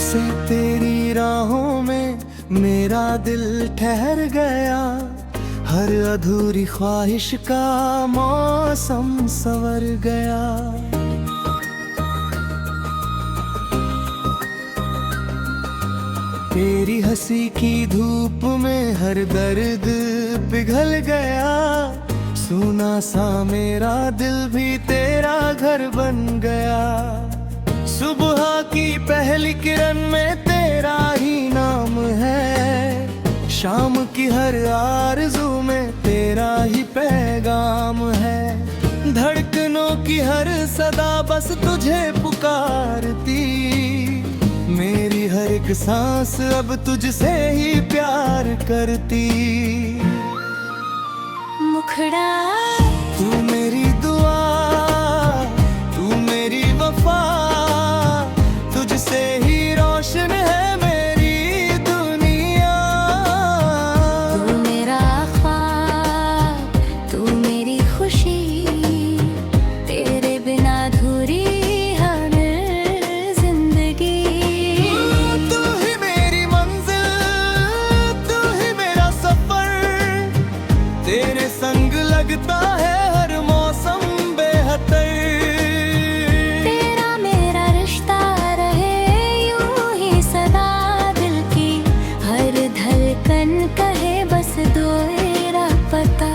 से तेरी राहों में मेरा दिल ठहर गया, हर अधूरी ख्वाहिश का मौसम संवर गया। तेरी हंसी की धूप में हर दर्द पिघल गया, सूना सा मेरा दिल भी तेरा घर बन गया। सुबह की पहली किरण में तेरा ही नाम है, शाम की हर आरज़ू में तेरा ही पैगाम है। धड़कनों की हर सदा बस तुझे पुकारती, मेरी हर एक सांस अब तुझसे ही प्यार करती। मुखड़ा तू मेरी दुआ, तू मेरी वफा, तुझसे ही रोशन है मेरी दुनिया। तू मेरा ख्वाब, तू मेरी खुशी, तेरे बिना अधूरी हर जिंदगी। तू ही मेरी मंजिल, तू ही मेरा सफर, तेरे संग लगता है हर मौसम बेहतर। तेरा मेरा रिश्ता रहे यूं ही सदा, दिल की हर धड़कन कहे बस तेरा पता।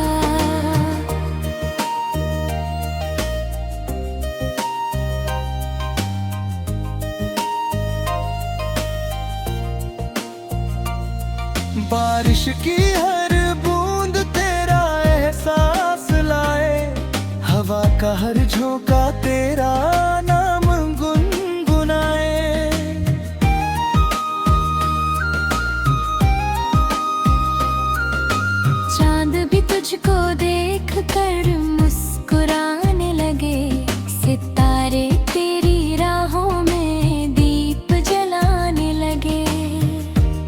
बारिश की हर बूंद तेरा एहसास लाए, हवा का हर झोंका तेरा नाम गुनगुनाए। चांद भी तुझको देख कर मुस्कुराने लगे, सितारे तेरी राहों में दीप जलाने लगे।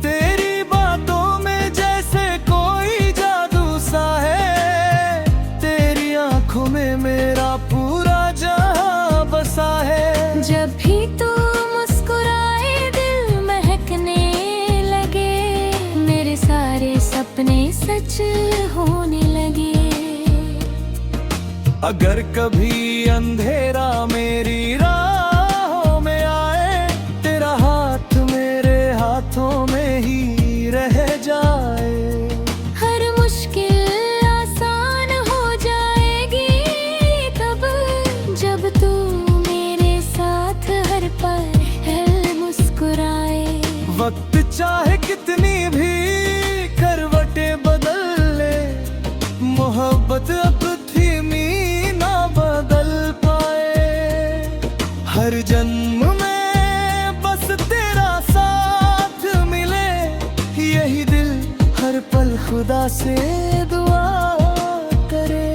तेरी बातों में जैसे कोई जादू सा है, तेरी आंखों में मेरा पूरा जहां बसा है। जब भी तू मुस्कुराए दिल महकने लगे, मेरे सारे सपने सच होने लगे। अगर कभी अंधेरा मेरी राहों में आए, तेरा हाथ मेरे हाथों में ही रह जाए। हर मुश्किल आसान हो जाएगी तब, जब तू मेरे साथ हर पल है मुस्कुराए। वक्त चाहे कितनी भी करवटें बदल ले, मोहब्बत अब धीमी ना बदल पाए। हर जन्म में बस तेरा साथ मिले, यही दिल हर पल खुदा से दुआ करे।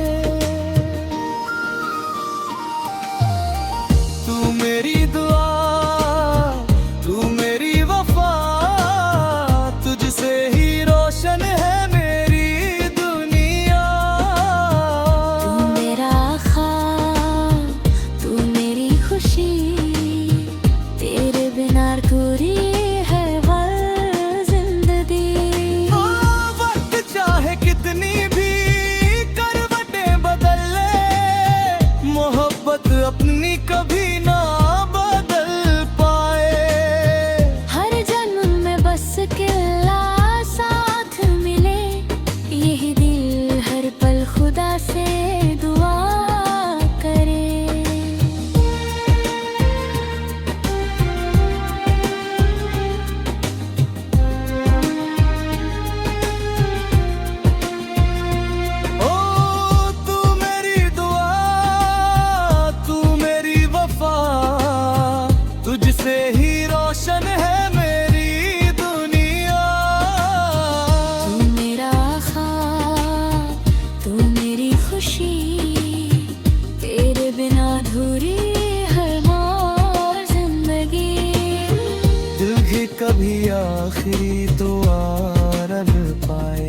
तू मेरी दुआ, तू मेरी वफा, तुझसे ही रोशन है मेरी दुनिया। तू मेरा ख्वाब, तू मेरी खुशी, तेरे बिना अधूरी है हर जिंदगी। ओ वक्त चाहे कितनी भी करवटें बदल ले, मोहब्बत अपनी कभी ना बदल पाए। हर जन्म में बस किला साथ मिले, यही दिल हर पल खुदा से दुआ करे। ओ तू मेरी दुआ, तू मेरी वफा, तुझसे ही रोशन है मेरी दुनिया। तू मेरा ख्वाब, तू मेरी खुशी, तेरे बिना अधूरी हर मोर जिंदगी। दिल भी कभी आखिरी तो आरल पाए।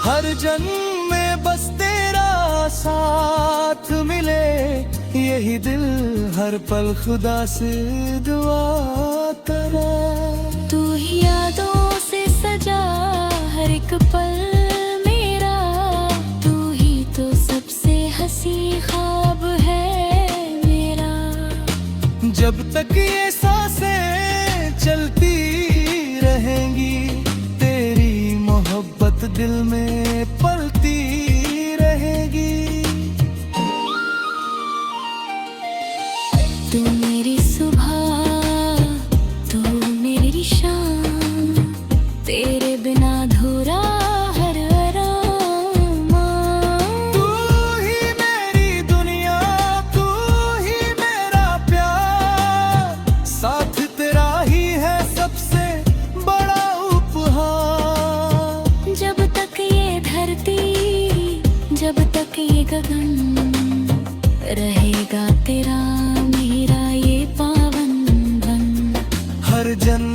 हर जन्म में बस तेरा साथ मिले, यही दिल हर पल खुदा से दुआ करे। तू ही यादों से सजा हर एक पल मेरा, तू ही तो सबसे हंसी ख्वाब है मेरा। जब तक ये सांसें चलती रहेंगी, तेरी मोहब्बत दिल में पलती रहेगी। तू मेरी सुबह, तू मेरी शाम, तेरे बिना अधूरा हर आराम। तू ही मेरी दुनिया, तू ही मेरा प्यार, साथ तेरा ही है सबसे बड़ा उपहार। जब तक ये धरती, जब तक ये गगन, रहेगा तेरा मेरा ये पावन बन। हर जन्म